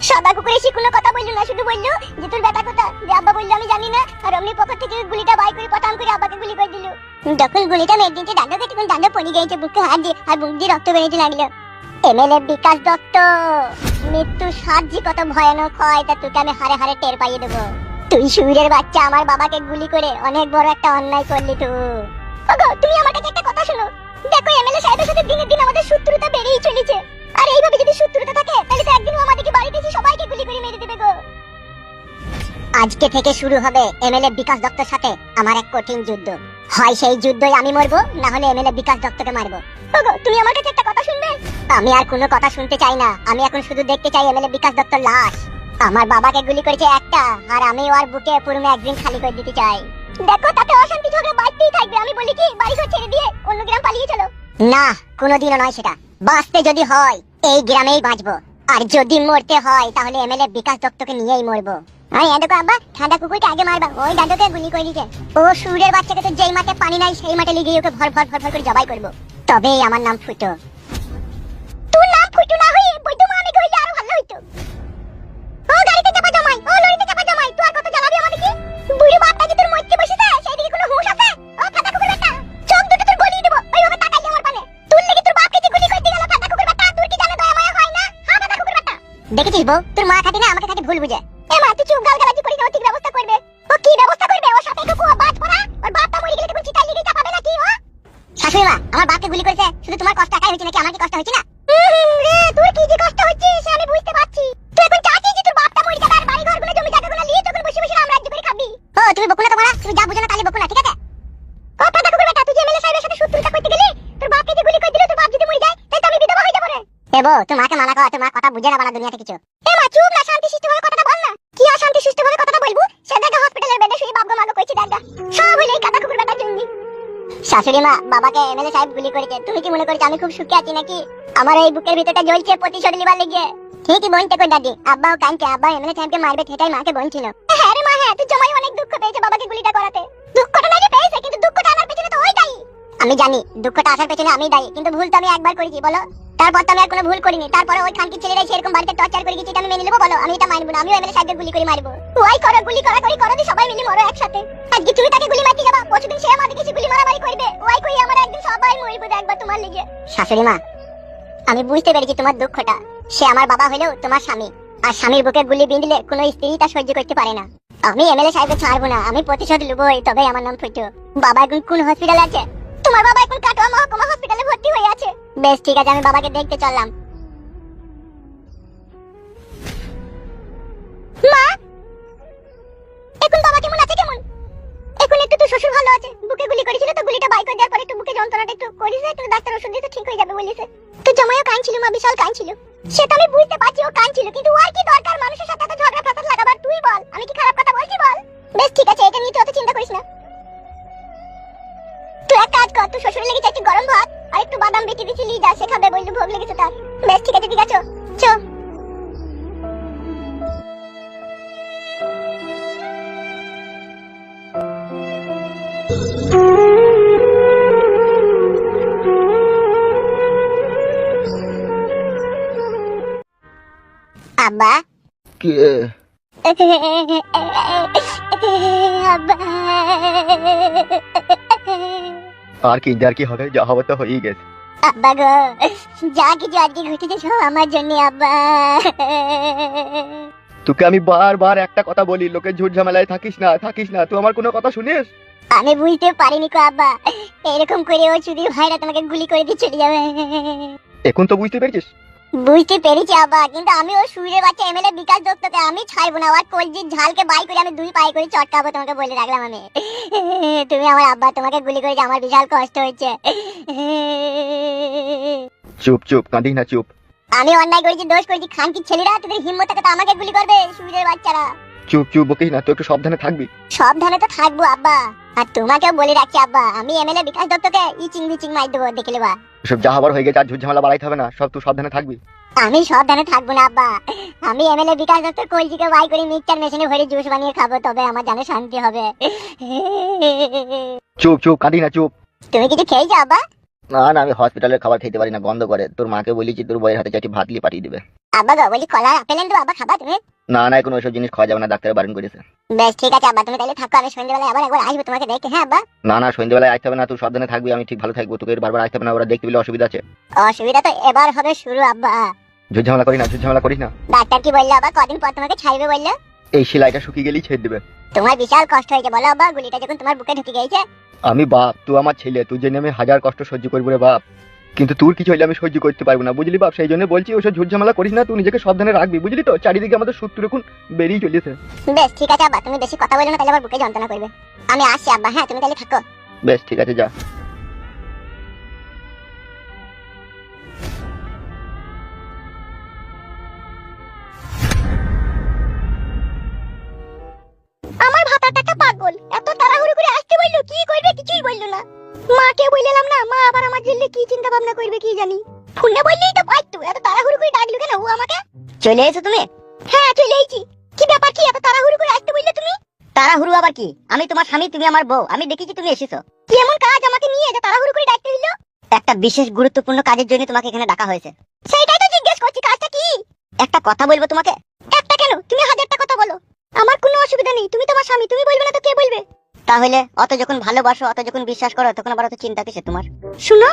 সাদা কুকুর এসে কোনো কথা বললো না, শুধু বললো যে তোর বেটা কথা, যে আব্বা বললো আমি জানি না, আর অমনি পকেট থেকে গুলিটা বাই করে পটাম করে আব্বাকে গুলি করে দিল। যখন গুলিটা মেরে দিয়েছে ডান্ডাকে, তখন ডান্ডা পড়ে গিয়েছে বুকে হাত দিয়ে, আর বুক দিয়ে রক্ত বেরোতে লাগলো। এমএলএ বিকাশ দত্ত, মৃত্যু সাহায্য কত ভয়ানক হয় তা তোকে আমি হারে হারে টের পাইয়ে দেবো। তুই শুয়োরের বাচ্চা, আমার বাবাকে গুলি করে অনেক বড় একটা অন্যায় করলি তুই। ওগো তুমি আমার কাছে একটা কথা শোনো, দেখো এমএলএ সাহেবের সাথে দিনের দিন আমাদের শত্রুতা বেড়েই চলেছে, আর এইভাবে যদি শত্রুতা থাকে তাহলে তো একদিন আমাদেরকে বাড়িতে এসে সবাইকে গুলি করে মেরে দেবে গো। আজকে থেকে শুরু হবে এমএলএ বিকাশ দত্তের সাথে আমার এক কঠিন যুদ্ধ। হয় সেই যুদ্ধই আমি মরবো, না হলে এমএলএ বিকাশ দত্তকে মারবো। ওগো তুমি আমার কাছে একটা কথা শুনবে? আমি আর কোনো কথা শুনতে চাই না, আমি এখন শুধু দেখতে চাই এমএলএ বিকাশ দত্তর লাশ। আমার বাবাকে গুলি করেছে একটা, আর আমি ওর বুকে পুরো একদিন খালি করে দিতে চাই। দেখো তাতে অশান্তি ঝগড়া বাড়তেই থাকবে, আমি বলি কি বাড়ি ঘর ছেড়ে দিয়ে অন্য গ্রাম পালিয়ে চলো। না, কোনোদিনও নয় সেটা। বাঁচতে যদি হয় এই গ্রামেই বাঁচবো, আর যদি মরতে হয় তাহলে এমএলএ বিকাশ দত্তকে নিয়েই মরবো। আরে দেখো আব্বা, ঠান্ডা কুকুরকে আগে মারবা, ওই দাদুকে গুলি করে দিয়েছে। ও সুরের বাচ্চাকে তো যেই মাঠে পানি নাই সেই মাঠে লিগিয়ে ওকে ভর ভর ভর ভর করে জবাই করবো, তবেই আমার নাম ফুটো। তোর নাম ফুটো না হয়ে বৈদ্যমা আমি কইলে আরো ভালো হইতো। ও গাড়িতে চাপা জমাই, ও লরিতে চাপা জমাই, তুই আর কত জ্বালাবি আমাদেরকে? বুড়ি বাপটা কি তোর মধ্যে বসেছে, সেই দিকে কোনো হুঁশ আছে? ও ফাটা কুকুর বেটা, চোখ দুটো তোর গলিয়ে দেবো ওইভাবে তাকাইলে আমার পানে। তুই লাগি তোর বাপকে যে গুলি করতে গেল ফাটা কুকুর বেটা, তোর কি জানে দয়া মায়া হয় না? হ্যাঁ ফাটা কুকুর বেটা, দেখেছিস বউ, তোর মা খাটি না আমাকে খাটি ভুল বুঝে। এ মা তুই চুপ, গালগালাজি করিস না, ও ঠিক ব্যবস্থা করবে। ও কি ব্যবস্থা করবে? ওর সাথে একটু বাজ পড়া, ওর বাপটা মরে গেলে তখন চিতাই লিগে চাপাবে নাকি? ও শাশুড়ি মা, আমার বাপকে গুলি করেছে, শুধু তোমার কষ্ট একাই হয়েছে নাকি আমার কি কষ্ট হয়েছে না? রে তোর কি যে কষ্ট হচ্ছে সে আমি বুঝতে পারছি। তুই এখন চাচ্ছিস যে তোর বাপটা মরে যাবে আর বাড়ি ঘরগুলো জমি জায়গাগুলো নিয়ে তখন বসে বসে রাম রাজ্য করে খাবি। ও তুমি বকুনা তো মারা, তুমি যা বুঝো না তাহলে বকুনা, ঠিক আছে? কথা কথা কুকুর বেটা, তুই যে এমএলএ সাহেবের সাথে শত্রুতা করতে গেলি, তোর বাপকে যে গুলি করে দিল, তোর বাপ যদি মরে যায় তাহলে তো আমি বিধবা হয়ে যাব রে। এ বউ, তুই মাকে মানা কর, তোর মা কথা বুঝে না বানা দুনিয়াতে কিছু। এ মা চুপ না, শান্তি শিষ্টভাবে কথাটা বল না। কি আর শান্তি শিষ্টভাবে কথাটা বলবো? সে দেখা হসপিটালের বেডে শুয়ে বাপ গো মা গো কইছে দাদা, সব হইলে এই কাটা কুকুর বেটার জন্য। শাশুড়ি মা, বাবাকে এমএলএ সাহেব গুলি করেছে, তুমি কি মনে করছো আমি খুব সুখে আছি নাকি? আমার এই বুকের ভিতরটা জ্বলছে প্রতিশোধ নিবার লেগে। ঠিকই বলতে কই দাদি, আব্বাও কাঁদছে, আব্বা এমএলএ সাহেবকে মারবে সেটাই মাকে বলছিল। হ্যাঁ রে মা, হ্যাঁ তুই জমাই অনেক দুঃখ পেয়েছে বাবাকে গুলিটা করাতে। দুঃখটা নাই পেয়েছে, কিন্তু দুঃখটা আনার পেছনে তো ওই দায়ী। আমি জানি দুঃখটা আসার পেছনে আমি দায়ী, কিন্তু ভুল তো আমি একবার করেছি বলো, তারপর তো আমি আর কোনো ভুল করিনি। তারপরে ওই খানকি ছেলেরাই সেরকম বাড়িতে টর্চার করে গেছে, এটা আমি মেনে নেবো বলো? আমি এটা মানবো না, আমিও এমএলএ সাহেবকে গুলি করে মারবো। ওই করো গুলি করা করি করো, সবাই মিলে মরো একসাথে। আজকে তুমি তাকে গুলি মারতে যাবা, পরশুদিন সে আমাদের কিছু গুলি মারামারি করবে, ওই কই আমরা একদিন সবাই মরবো একবার তোমার লেগে। শাশুড়ি মা, আমি বুঝতে পেরেছি তোমার দুঃখটা। সে আমার বাবা হলেও তোমার স্বামী, আর স্বামীর বুকে গুলি বিঁধলে কোনো স্ত্রী তা সহ্য করতে পারে না। আমি এমএলএ সাহেবকে ছাড়বো না, আমি প্রতিশোধ লুবই, তবে আমার নাম ফুটো। বাবা এখন কোন হসপিটালে আছে? তোমার বাবা এখন কাটোয়া মহকুমা হসপিটালে ভর্তি হয়ে আছে। বেশ ঠিক আছে, আমি বাবাকে দেখতে চললাম। মা, এখন বাবা কেমন আছে? কেমন এখন? একটু তো শ্বশুর ভালো আছে, বুকে গুলি করেছিল তো গুলিটা বাই করে দেওয়ার পরে একটু বুকে যন্ত্রণাটা একটু করেছে, একটু ডাক্তার ওষুধ দিয়েছে ঠিক হয়ে যাবে বলেছে। তো জামাইও কাঁদছিল, মা বিশাল কাঁদছিল। সেটা আমি বুঝতে পারছি ও কাঁদছিল, কিন্তু ওর কি দরকার মানুষের সাথে এত ঝগড়া ফাসাদ লাগাবার? তুই বল, আমি কি খারাপ কথা বলছি বল? বেশ ঠিক আছে, এটা নিয়ে তুই অত চিন্তা করিস না। তুই এক কাজ কর, তুই শ্বশুরের লেগেছে একটু গরম ভাত আর একটু বাদাম বেটে দিছি নিয়ে যা, সে খাবে, বললু ভোগ লেগেছে তার। বেশ ঠিক আছে, ঠিক আছে চো। আব্বা কে? আব্বা, আর কি যার কি হবে, যা হবে তো হয়েই গেছে। আব্বা গো, যা কিছু আজকে ঘটেছে সব আমার জন্য আব্বা। তোকে আমি বারবার একটা কথা বলি, লোকে ঝুট ঝামেলায় থাকিস না থাকিস না, তুই আমার কোনো কথা শুনিস? আমি বুঝতে পারিনি কো আব্বা, এরকম করে ও চুদির ভাইরা তোমাকে গুলি করে দিয়ে চলে যাবে। এখন তো বুঝতে পেরেছিস? বুঝতে পেরেছি আব্বা, কিন্তু আমি ও সুরের বাচ্চা এমএলএ বিকাশ দত্তকে আমি ছাড়বো না, আর কলজির ঝালকে বাই করে আমি দুই পায়ে করে চটকাবো, তোমাকে বলে রাখলাম আমি। তুমি আমার আব্বা, তোমাকে গুলি করেছে, আমার বিশাল কষ্ট হচ্ছে। চুপ চুপ, কাঁদিস না, চুপ। আমি অন্যায় করেছি, দোষ করেছি, খানকি ছেলেরা তোদের হিম্মত থাকে তো আমাকে গুলি করবে, সুরের বাচ্চারা। চুপ চুপ, বকিস না, তুই একটু সাবধানে থাকবি। সাবধানে তো থাকবো আব্বা, আর তোমাকেও বলে রাখছি আব্বা, আমি এমএলএ বিকাশ দত্তকে ইচিং বিচিং মার দেবো, দেখলে বা। সব যা হবার হয়ে গেছে, আর ঝুট ঝামেলা বাড়াইতে হবে না, সব তুই সাবধানে থাকবি। আমি সাবধানে থাকবো না আব্বা, আমি এমএলএ বিকাশ দত্তর কলজিকে বাই করে মিক্সচার মেশিনে ভরে জুস বানিয়ে খাবো, তবে আমার জানে শান্তি হবে। চুপ চুপ, কাঁদিস না, চুপ। তুমি কিছু খেয়েছো আব্বা? না না, আমি হসপিটালের খাবার খেতে পারি না, গন্ধ করে। তোর মাকে বলেছি তোর বইয়ের হাতে চারটি ভাত লিয়ে পাঠিয়ে দিবে। আব্বা গো বলি কলা আপেল এনে দেবো, আব্বা খাবা তুমি? না না, এখন ওইসব জিনিস খাওয়া যাবে না, ডাক্তারে বারণ করেছে। বেশ ঠিক আছে আব্বা, তুমি তাহলে থাকো, আমি সন্ধ্যাবেলায় আবার একবার আসবো তোমাকে দেখতে। হ্যাঁ আব্বা। না না, সন্ধ্যেবেলায় আসতে হবে না, তুই সাবধানে থাকবি, আমি ঠিক ভালো থাকবো, তোকে বারবার আসতে হবে না, ওরা দেখতে পেলে অসুবিধা আছে। অসুবিধা তো এবার হবে শুরু আব্বা। ঝুটঝামেলা করি না, ঝুটঝামেলা করিস না। ডাক্তার কি বললো আবার, কদিন পর তোমাকে ছাড়বে বললো? এই সেলাইটা শুকিয়ে গেলেই ছেড়ে দেবে। তোমার বিশাল কষ্ট হয়েছে বলো আব্বা, গুলিটা যখন তোমার বুকে ঢুকে গেছে। আমি বাপ, তুই আমার ছেলে, তুই জন্য আমি হাজার কষ্ট সহ্য করবো রে বাপ, কিন্তু তোর কিছু হইলে আমি সহ্য করতে পারবো না, বুঝলি বাপ? সেই জন্য বলছি ওসব ঝুটঝামেলা করিস না, তুই নিজেকে সাবধানে রাখবি, বুঝলি তো? চারিদিকে আমাদের শত্রু এখন বেরিয়ে চলেছে। বেশ ঠিক আছে আব্বা, তুমি বেশি কথা বলো না, তাহলে আমার বুকে যন্ত্রণা করবে। আমি আসছি আব্বা, হ্যাঁ তুমি তাহলে থাকো। বেশ ঠিক আছে, যা। আমার ভাতাটা একটা পাগল, এত তাড়াহুড়ো করে আসতে বললো, কি করবে কিছুই বললো না। মাকে বললাম না, মা আবার আমার জন্য কি চিন্তা ভাবনা করবে কি জানি। ফোনে বললেই তো পারতো, এত তাড়াহুড়ো করে ডাকলো কেন ও আমাকে? চলে এসো তুমি? হ্যাঁ চলে এসেছি। কি ব্যাপার, কি এত তাড়াহুড়ো করে আসতে বললে তুমি? তাড়াহুড়ো আবার কি? আমি তোমার স্বামী, তুমি আমার বউ, আমি দেখেছি তুমি এসেছো। কি এমন কাজ আমাকে নিয়ে যে তাড়াহুড়ো করে ডাকতে দিল? একটা বিশেষ গুরুত্বপূর্ণ কাজের জন্য তোমাকে এখানে ডাকা হয়েছে। সেইটাই তো জিজ্ঞেস করছি, কাজটা কি? একটা কথা বলবো তোমাকে। একটা কেন, তুমি হাজারটা কথা বলো, আমার কোনো অসুবিধা নেই। তুমি তোমার স্বামী, তুমি বলবে না তো কে বলবে? তাহলে অত যখন ভালোবাসো, অত যখন বিশ্বাস করো, তখন আবার অত চিন্তা কিসে তোমার? শুনো,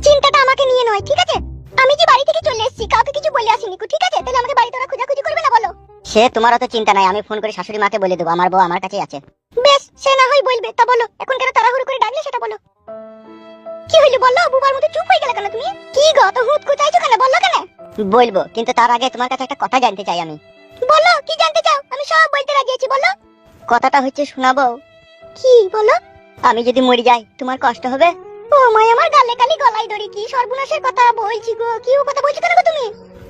চিন্তাটা আমাকে নিয়ে নয়, ঠিক আছে? আমি যে বাড়ি থেকে চলে এসেছি, কাউকে কিছু বলে আসিনি, ঠিক আছে? তাহলে আমাকে বাড়িতে ওরা খোঁজাখুঁজি করবে না বলো? সে তোমার অত চিন্তা নাই, আমি ফোন করে শাশুড়ি মাকে বলে দেবো, আমার বউ আমার কাছেই আছে। বেশ, সে না হয় বলবে, তা বলো এখন কেন তাড়াহুড়ো করে ডাকলে সেটা বলো। কি হইলো বলো, বুবার মতো চুপ হয়ে গেলে কেন তুমি? কি গো, তো হুট কুচাইছো কেন, বললো কেন? বলবো, কিন্তু তার আগে তোমার কাছে একটা কথা জানতে চাই আমি। বলো, কি জানতে চাও? আমি সব বলতে রাজি আছি, বলো। কথাটা হচ্ছে শোনাবো। কি বলো? আমি যদি মরে যাই তোমার কষ্ট হবে? ও মাই, আমার গালে কালি গলায় দড়ি, কি সর্বনাশের কথা বলছি গো। কি ও কথা বলছো কেন গো তুমি?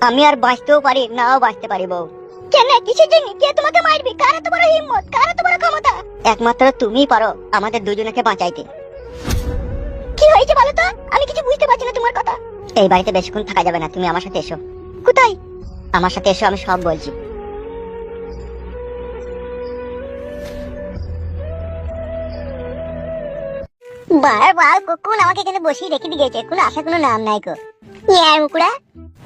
আমি আর বাঁচতেও পারি, নাও বাঁচতে পারি বউ। কেন, কিসের জন্য? কে তোমাকে মারবে? কার এত বড় হিম্মত, কার এত বড় ক্ষমতা? একমাত্র তুমিই পারো আমাদের দুজনকে বাঁচাইতে। কি হয়েছে বলো তো, আমি কিছু বুঝতে পারছি না তোমার কথা। এই বাড়িতে বেশিক্ষণ থাকা যাবে না, তুমি আমার সাথে এসো। কোথায়? আমার সাথে এসো, আমি সব বলছি। বারবার কোন আমাকে এখানে বসিয়ে রেখে দিয়ে গেছে, কোনো আশা কোনো নাম নাই কো। ইয়ার মুকুড়া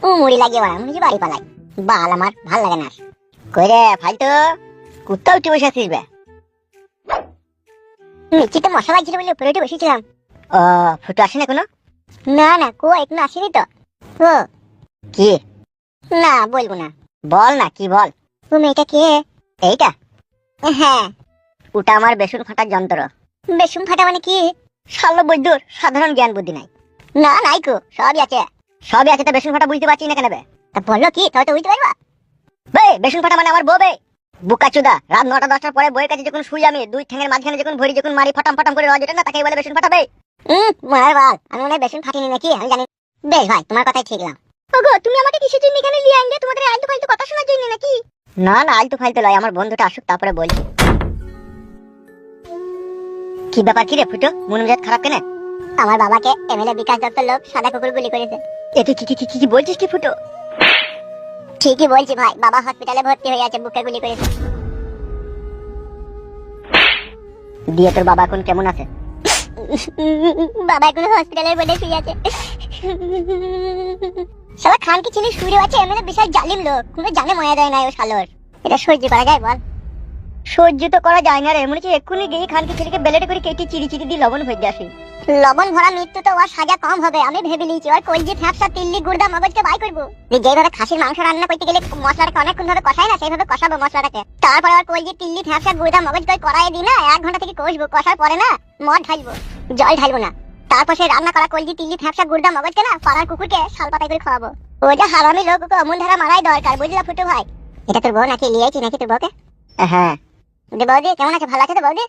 ও মুড়ি লাগিয়ে বাড়া, মুড়ি বাড়ি পালাই। বাল আমার ভাল লাগে না। কই রে ফালতু, কুত্তা উঠে বসে আছিস বে? নিচে মশা লাগছিল বলে উপরে উঠে বসেছিলাম। ও, ফুটো আসে না কোনো? না না, কো এখনো আসেনি তো। ও কি? না বলবো না। বল না, কি বল। ও মেয়েটা কে? এইটা? হ্যাঁ, ওটা আমার বেসন ফাটার যন্ত্র। বেসন ফাটা মানে কি? শালো বৈদ্যুর সাধারণ জ্ঞান বুদ্ধি নাই। না নাই কো, সবই আছে। সবই আছে, তা বেসন ফাটা বুঝতে পারছি না কেন বে? তা বললো কি, তাহলে তো বুঝতে পারবা। বে, বেসন ফাটা মানে আমার বউ বে। বুকাচুদা, রাত 9টা 10টার পরে বইয়ের কাছে যখন শুই, আমি দুই ঠ্যাঙের মাঝখানে যখন ভরি যখন মারি ফটাম ফটাম করে রজ ওঠে না, তাকেই বলে বেসন ফাটাবে। মার বাল, আমি মনে হয় বেসন ফাটিনি নাকি, আমি জানি। বেশ ভাই, তোমার কথাই ঠিক না। ওগো, তুমি আমাকে কিসের জন্য এখানে নিয়ে আনলে? তোমাদের আলতু ফালতু কথা শোনার জন্য নাকি? না না, আলতু ফালতু লয়, আমার বন্ধুটা আসুক তারপরে বলছি। কি ব্যাপার, কি রে ফুটো, মন মেজাজ খারাপ কেন? আমার বাবাকে এমএলএ বিকাশ দত্তর লোক সাদা কুকুর গুলি করেছে। এতে কি বলছিস কি ফুটো? ঠিকই বলছি ভাই, বাবা হসপিটালে ভর্তি হয়ে আছে, বুকে গুলি করেছে। দিয়ে তোর বাবা এখন কেমন আছে? বাবা এখন হসপিটালের বেডে শুয়ে আছে। শালা খান কি ছেলে শুয়ে আছে, এমএলএ বিশাল জালিম লোক, কোনো জানে ময়া দেয় না ও শালোর। এটা সহ্য করা যায় বল? সহ্য তো করা যায় না রে, মনে হচ্ছে এক্ষুনি গিয়ে খানকে ছেলেকে বেলেটে করে কেটে চিড়ি চিড়ি দিয়ে লবণ ভরে আসি। লবণ ভরা মৃত্যু তো ওর সাজা কম হবে, আমি ভেবে নিয়েছি। ওর কলজি ফ্যাপসা তিল্লি গুড়দা মগজকে বাই করবো। যেভাবে খাসির মাংস রান্না করতে গেলে মশলাটাকে অনেকক্ষণ ধরে কষাই না, সেইভাবে কষাবো মশলাটাকে। তারপরে ওর কলজি তিল্লি ফ্যাপসা গুড়দা মগজ করে কড়াই দিই না, 1 ঘন্টা থেকে কষবো। কষার পরে না মদ ঢালবো, জল ঢালবো না। তারপর সেই রান্না করা কলজি তিল্লি ফ্যাপসা গুড়দা মগজকে না পাড়ার কুকুরকে শাল পাতায় করে খাওয়াবো। ওইটা হারামি লোক, ওকে অমন ধারা মারাই দরকার, বুঝলা ফুটু ভাই? এটা তোর বউ নাকি, লিয়েছি নাকি তোর বউকে? হ্যাঁ। বৌদি কেমন আছে, ভালো আছে তো বৌদি?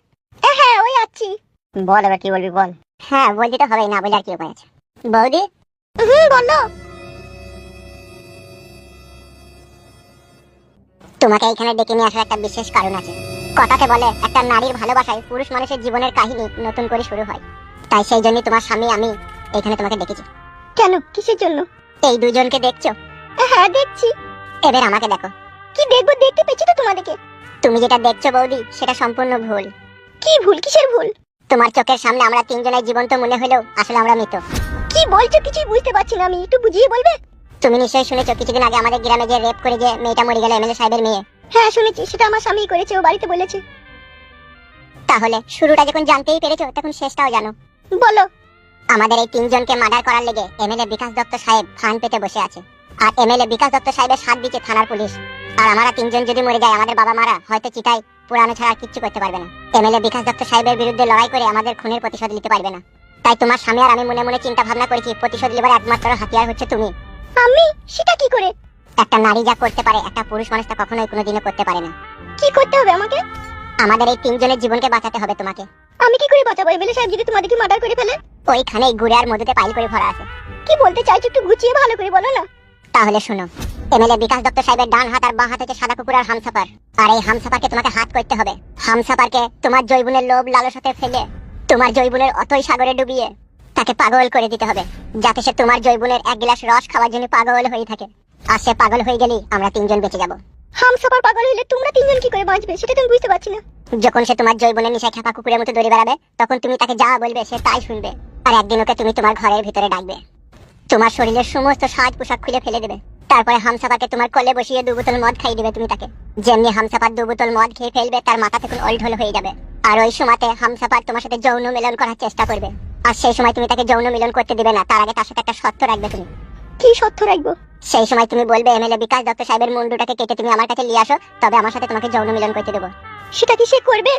হ্যাঁ ওই আছি। বল এবার কি বলবি বল। হ্যাঁ বলতে তো হবেই, না বলে আর কি উপায় আছে। বৌদি বলো। তোমাকে এখানে ডেকে নিয়ে আসার একটা বিশেষ কারণ আছে। কথাতে বলে একটা নারীর ভালোবাসায় পুরুষ মানুষের জীবনের কাহিনী নতুন করে শুরু হয়। তাই সেই জন্য তোমার স্বামী আমি এখানে তোমাকে ডেকেছি। কেন, কিসের জন্য? এই দুজনকে দেখছো? হ্যাঁ দেখছি। এবার আমাকে দেখো। কি দেখবো, দেখতে পেয়েছি তো তোমাদেরকে। তুমি যেটা দেখছো বৌদি, সেটা সম্পূর্ণ ভুল। কি ভুল, কিসের ভুল? তোমার চোখের সামনে আমরা 3 জনের জীবন্ত মনে হলেও আসলে আমরা মৃত। কি বলছো কিছুই বুঝতে পারছি না, আমি একটু বুঝিয়ে বলবে? তুমি নিশ্চয়ই শুনেছো কিছুদিন আগে আমাদের গ্রামে যে রেপ করে যে মেয়েটা মরে গেল, এমএলএ সাহেবের মেয়ে। হ্যাঁ শুনেছি, সেটা আমার স্বামী করেছে, ও বাড়িতে বলেছে। তাহলে শুরুটা যখন জানতেই পেরেছো তখন শেষটাও জানো। বলো। আমাদের এই তিনজনকে মার্ডার করার লেগে এমএলএ বিকাশ দত্ত সাহেব ফান পেতে বসে আছে। আর এমএলএ বিকাশ দত্ত সাহেবের সাথ দিচ্ছে থানার পুলিশ। আর আমরা তিনজন যদি মরে যাই, আমাদের বাবা মারা হয়তো চিতায় পুরানো ছাড়া আর কিচ্ছু করতে পারবে না। এমএলএ বিকাশ দত্ত সাহেবের বিরুদ্ধে লড়াই করে আমাদের খুনের প্রতিশোধ নিতে পারবে না। তাই তোমার স্বামী আর আমি মনে মনে চিন্তা ভাবনা করেছি, প্রতিশোধ নেবার একমাত্র হাতিয়ার হচ্ছে তুমি। আমি? সেটা কি করে? একটা নারী যা করতে পারে একটা পুরুষ মানুষ তা কখনোই কোনোদিনও করতে পারে না। কি করতে হবে আমাকে? আমাদের এই তিনজনের জীবনকে বাঁচাতে হবে তোমাকে। আমি কি করে বাঁচাবো? এমএলএ সাহেব যদি তোমাদেরকে মার্ডার করে ফেলে? ওইখানে গুড়ে আর মধুতে পাইল করে ভরা আছে। কি বলতে চাইছো একটু গুছিয়ে ভালো করে বলো না। তাহলে শোনো, এমএলএ বিকাশ দত্ত সাহেবের ডান হাত আর বাঁ হাত হচ্ছে সাদা কুকুর আর হামসাপার। আর এই হামসাপারকে তোমাকে হাত করতে হবে। হামসাপারকে তোমার জৈবুনের লোভ লালসাতে ফেলে তোমার জৈবুনের অতই সাগরে ডুবিয়ে তাকে পাগল করে দিতে হবে, যাতে সে তোমার জৈবুনের এক গ্লাস রস খাওয়ার জন্য পাগল হয়ে থাকে। আর সে পাগল হয়ে গেলেই আমরা তিনজন বেঁচে যাব। হামসাপার পাগল হইলে তোমরা তিনজন কি করে বাঁচবে সেটা তুমি বুঝতে পারছি না। যখন সে তোমার জৈবনের নিশায় খেপা কুকুরের মতো দৌড়ে বেড়াবে, তখন তুমি তাকে যা বলবে সে তাই শুনবে। আর একদিন ওকে তুমি তোমার ঘরের ভিতরে ডাকবে, তোমার শরীরের সমস্ত সাজ পোশাক খুলে ফেলে দেবে। তারপরে হামসাপারকে তোমার কোলে বসিয়ে 2 বোতল মদ খাইয়ে দিবে তুমি তাকে। যেমনি হামসাপার 2 বোতল মদ খেয়ে ফেলবে, তার মাথা থেকে ওলঢোল হয়ে যাবে। আর ওই সময়তে হামসাপার তোমার সাথে যৌন মিলন করার চেষ্টা করবে। আর সেই সময় তুমি তাকে যৌন মিলন করতে দিবে না, তার আগে তার সাথে একটা শর্ত রাখবে তুমি। কি শর্ত রাখবো? সেই সময় তুমি বলবে এমএলএ বিকাশ দত্ত সাহেবের মুন্ডুটাকে কেটে তুমি আমার কাছে নিয়ে আসো, তবে আমার সাথে তোমাকে যৌন মিলন করতে দেবো। সেটা কি সে করবে?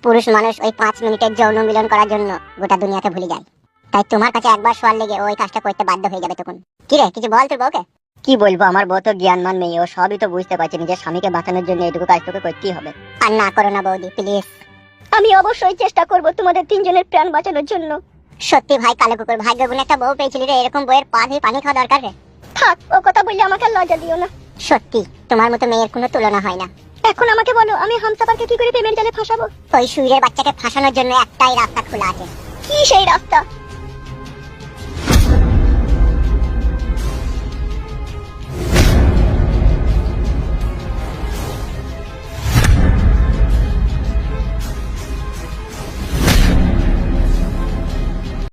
পুরুষ মানুষ ওই 5 মিনিটের যৌন মিলন করার জন্য গোটা দুনিয়াকে ভুলে যায়। তাই তোমার কাছে একবার শোয়ার লেগে ওই কাজটা করতে বাধ্য হয়ে যাবে তখন। কি রে, কিছু বল তোর বউকে। কি বলবো, আমার বউ তো জ্ঞানমান মেয়ে, ও সবই তো বুঝতে পারছে নিজের স্বামীকে বাঁচানোর জন্য এটুকু কাজ তোকে করতেই হবে। আর না করো না বৌদি, প্লিজ। আমি অবশ্যই চেষ্টা করব তোমাদের তিনজনের প্রাণ বাঁচানোর জন্য। সত্যি ভাই কালো কুকুর, ভাগ্য গুণ একটা বউ পেয়েছিলি রে, এরকম বউয়ের পা ধুয়ে পানি খাওয়া দরকার রে। থাক, ও কথা বললে আমাকে লজ্জা দিও না। সত্যি তোমার মতো মেয়ের কোনো তুলনা হয় না। এখন আমাকে বলো, আমি হামসাপারকে কি করে পেমেন্ট জালে ফাঁসাবো? ওই সুইরের বাচ্চাকে ফাঁসানোর জন্য একটাই রাস্তা খোলা আছে। কি সেই রাস্তা?